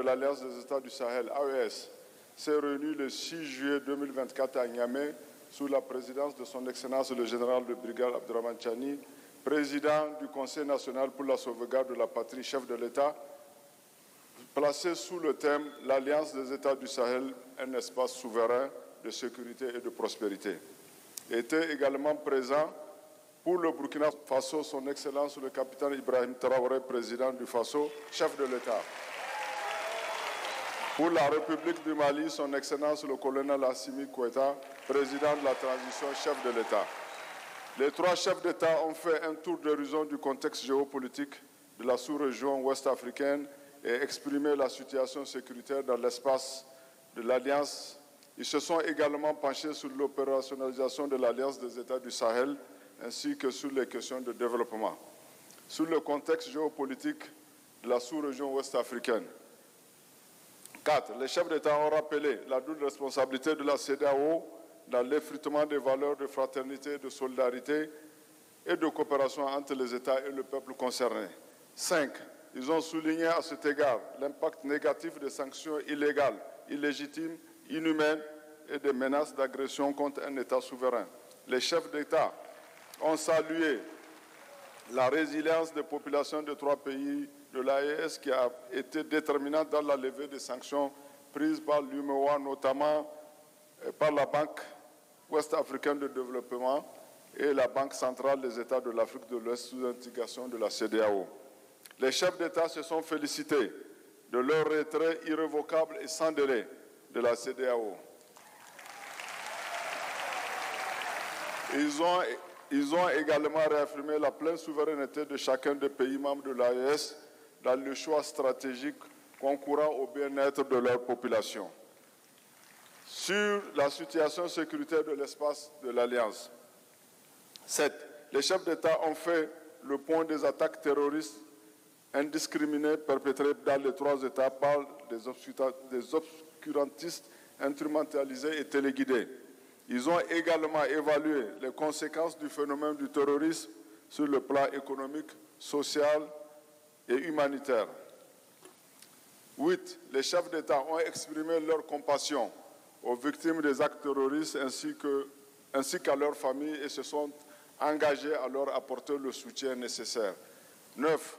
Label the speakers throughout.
Speaker 1: l'Alliance des États du Sahel, AES, s'est réunie le 6 juillet 2024 à Niamey sous la présidence de son Excellence le général de brigade Abdourahmane Tchani, président du Conseil national pour la sauvegarde de la patrie, chef de l'État, placé sous le thème « L'Alliance des États du Sahel, un espace souverain de sécurité et de prospérité ». Était également présent pour le Burkina Faso, son Excellence le capitaine Ibrahim Traoré, président du Faso, chef de l'État. Pour la République du Mali, son Excellence le colonel Assimi Goïta, président de la transition, chef de l'État. Les trois chefs d'État ont fait un tour d'horizon du contexte géopolitique de la sous-région ouest-africaine et exprimé la situation sécuritaire dans l'espace de l'Alliance. Ils se sont également penchés sur l'opérationnalisation de l'Alliance des États du Sahel ainsi que sur les questions de développement. Sur le contexte géopolitique de la sous-région ouest-africaine. 4. Les chefs d'État ont rappelé la double responsabilité de la CEDEAO dans l'effritement des valeurs de fraternité, de solidarité et de coopération entre les États et le peuple concerné. 5. Ils ont souligné à cet égard l'impact négatif des sanctions illégales, illégitimes, inhumaines et des menaces d'agression contre un État souverain. Les chefs d'État ont salué la résilience des populations de trois pays de l'AES qui a été déterminante dans la levée des sanctions prises par l'UMOA, notamment par la Banque ouest-africaine de développement et la Banque centrale des États de l'Afrique de l'Ouest sous instigation de la CEDEAO. Les chefs d'État se sont félicités de leur retrait irrévocable et sans délai de la CEDEAO. Ils ont également réaffirmé la pleine souveraineté de chacun des pays membres de l'AES dans le choix stratégique concourant au bien-être de leur population. Sur la situation sécuritaire de l'espace de l'Alliance. 7. Les chefs d'État ont fait le point des attaques terroristes indiscriminées perpétrées dans les trois États par des obscurantistes instrumentalisés et téléguidés. Ils ont également évalué les conséquences du phénomène du terrorisme sur le plan économique, social et humanitaire. 8. Les chefs d'État ont exprimé leur compassion aux victimes des actes terroristes ainsi qu'à leurs familles et se sont engagés à leur apporter le soutien nécessaire. 9.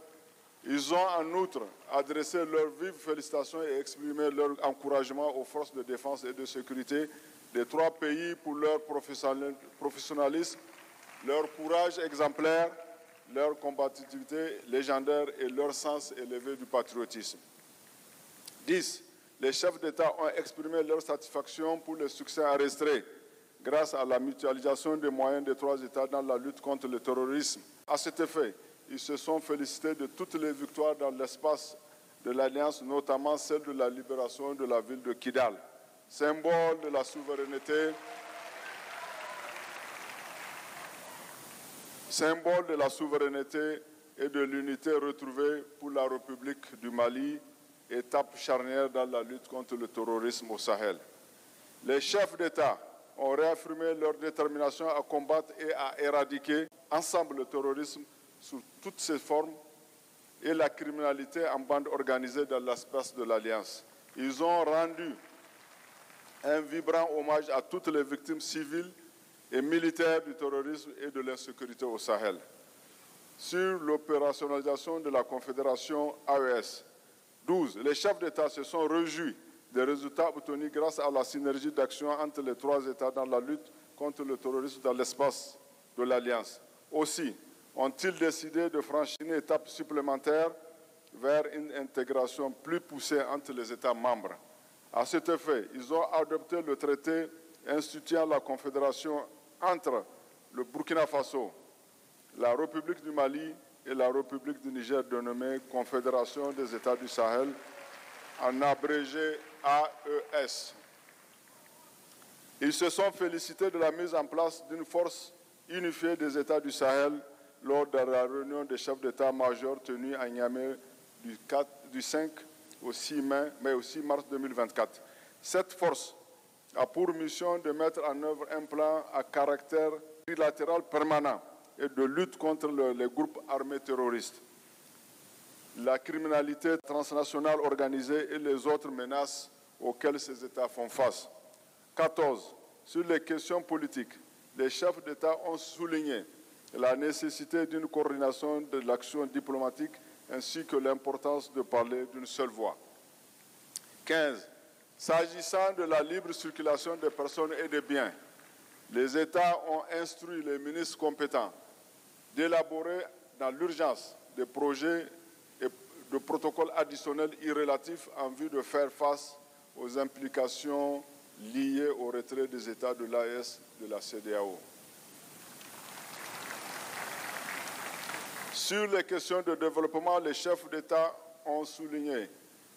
Speaker 1: Ils ont en outre adressé leurs vives félicitations et exprimé leur encouragement aux forces de défense et de sécurité des trois pays pour leur professionnalisme, leur courage exemplaire, leur combativité légendaire et leur sens élevé du patriotisme. 10. Les chefs d'État ont exprimé leur satisfaction pour le succès enregistré grâce à la mutualisation des moyens des trois États dans la lutte contre le terrorisme. À cet effet, ils se sont félicités de toutes les victoires dans l'espace de l'Alliance, notamment celle de la libération de la ville de Kidal, symbole de la souveraineté, et de l'unité retrouvée pour la République du Mali, étape charnière dans la lutte contre le terrorisme au Sahel. Les chefs d'État ont réaffirmé leur détermination à combattre et à éradiquer ensemble le terrorisme sous toutes ses formes et la criminalité en bande organisée dans l'espace de l'Alliance. Ils ont rendu un vibrant hommage à toutes les victimes civiles et militaires du terrorisme et de l'insécurité au Sahel. Sur l'opérationnalisation de la Confédération AES, 12. Les chefs d'État se sont réjouis des résultats obtenus grâce à la synergie d'action entre les trois États dans la lutte contre le terrorisme dans l'espace de l'Alliance. Aussi, ont-ils décidé de franchir une étape supplémentaire vers une intégration plus poussée entre les États membres. À cet effet, ils ont adopté le traité instituant la confédération entre le Burkina Faso, la République du Mali et la République du Niger, dénommée Confédération des États du Sahel, en abrégé AES. Ils se sont félicités de la mise en place d'une force unifiée des États du Sahel lors de la réunion des chefs d'État-major tenue à Niamey du 5 au 6 mai, mais au 6 mars 2024. Cette force a pour mission de mettre en œuvre un plan à caractère trilatéral permanent et de lutte contre les groupes armés terroristes. la criminalité transnationale organisée et les autres menaces auxquelles ces États font face. 14. Sur les questions politiques, les chefs d'État ont souligné la nécessité d'une coordination de l'action diplomatique ainsi que l'importance de parler d'une seule voix. 15. S'agissant de la libre circulation des personnes et des biens, les États ont instruit les ministres compétents d'élaborer dans l'urgence des projets et de protocoles additionnels irrélatifs en vue de faire face aux implications liées au retrait des États de l'AES de la CEDEAO. Sur les questions de développement, les chefs d'État ont souligné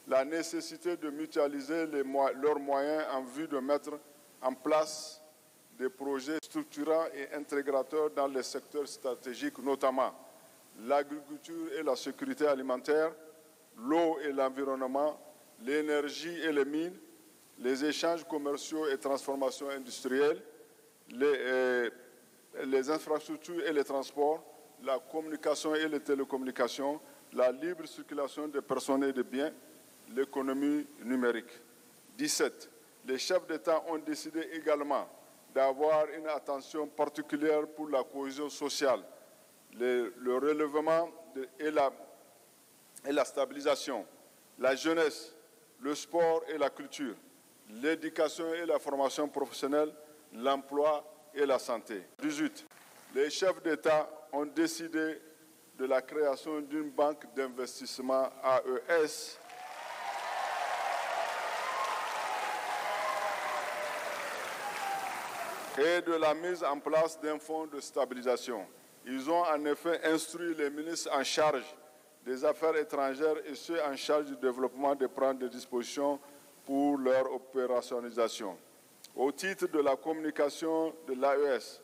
Speaker 1: la nécessité de mutualiser leurs moyens en vue de mettre en place des projets structurants et intégrateurs dans les secteurs stratégiques, notamment l'agriculture et la sécurité alimentaire, l'eau et l'environnement, l'énergie et les mines, les échanges commerciaux et transformations industrielles, les infrastructures et les transports, la communication et les télécommunications, la libre circulation des personnes et des biens, l'économie numérique. 17. Les chefs d'État ont décidé également d'avoir une attention particulière pour la cohésion sociale, le relèvement et la stabilisation, la jeunesse, le sport et la culture, l'éducation et la formation professionnelle, l'emploi et la santé. 18. Les chefs d'État ont décidé de la création d'une banque d'investissement AES et de la mise en place d'un fonds de stabilisation. Ils ont en effet instruit les ministres en charge des Affaires étrangères et ceux en charge du développement de prendre des dispositions pour leur opérationnalisation. Au titre de la communication de l'AES,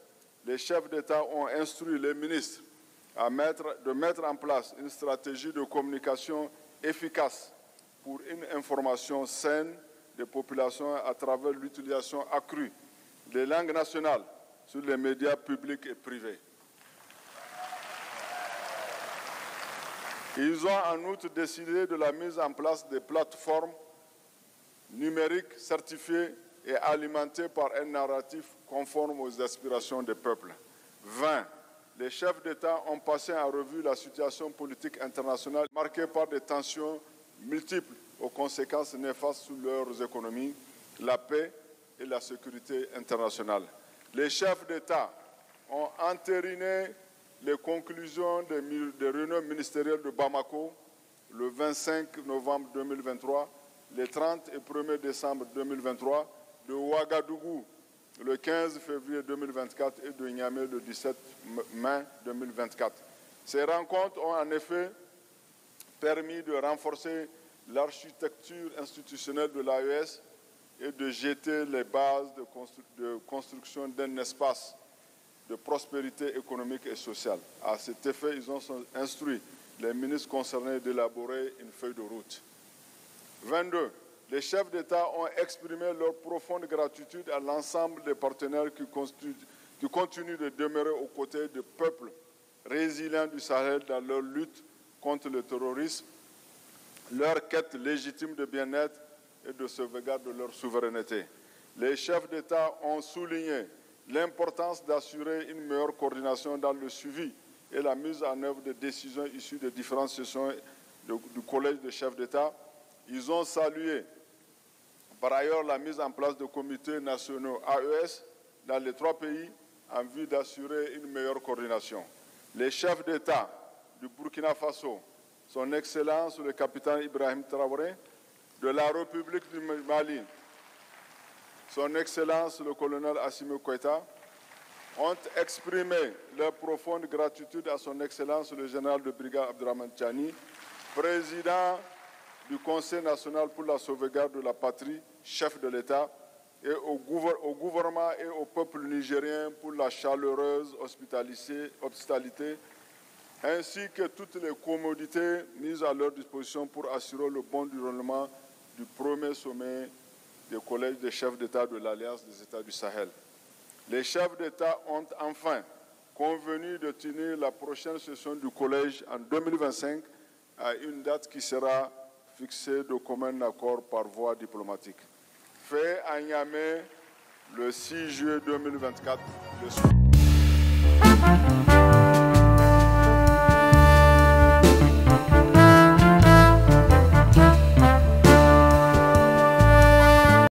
Speaker 1: les chefs d'État ont instruit les ministres de mettre en place une stratégie de communication efficace pour une information saine des populations à travers l'utilisation accrue des langues nationales sur les médias publics et privés. Ils ont en outre décidé de la mise en place des plateformes numériques certifiées et alimentées par un narratif conforme aux aspirations des peuples. 20. Les chefs d'État ont passé en revue la situation politique internationale marquée par des tensions multiples aux conséquences néfastes sur leurs économies, la paix et la sécurité internationale. Les chefs d'État ont entériné les conclusions des réunions ministérielles de Bamako le 25 novembre 2023, le 30 et 1er décembre 2023, de Ouagadougou le 15 février 2024 et de Niamey le 17 mai 2024. Ces rencontres ont en effet permis de renforcer l'architecture institutionnelle de l'AES et de jeter les bases de construction d'un espace de prospérité économique et sociale. À cet effet, ils ont instruit les ministres concernés d'élaborer une feuille de route. 22. Les chefs d'État ont exprimé leur profonde gratitude à l'ensemble des partenaires qui continuent de demeurer aux côtés des peuples résilients du Sahel dans leur lutte contre le terrorisme, leur quête légitime de bien-être et de sauvegarde de leur souveraineté. Les chefs d'État ont souligné l'importance d'assurer une meilleure coordination dans le suivi et la mise en œuvre des décisions issues des différentes sessions du Collège des chefs d'État. Ils ont salué par ailleurs la mise en place de comités nationaux AES dans les 3 pays en vue d'assurer une meilleure coordination. Les chefs d'État du Burkina Faso, son Excellence le capitaine Ibrahim Traoré, de la République du Mali, son Excellence le colonel Assimi Goïta, ont exprimé leur profonde gratitude à son Excellence le général de brigade Abdourahmane Tiani, président du Conseil national pour la sauvegarde de la patrie, chef de l'État, et au gouvernement et au peuple nigérien pour la chaleureuse hospitalité, ainsi que toutes les commodités mises à leur disposition pour assurer le bon déroulement du premier sommet des collèges des chefs d'État de l'Alliance des États du Sahel. Les chefs d'État ont enfin convenu de tenir la prochaine session du collège en 2025 à une date qui sera fixée de commun accord par voie diplomatique. Fait à Niamey le 6 juillet 2024.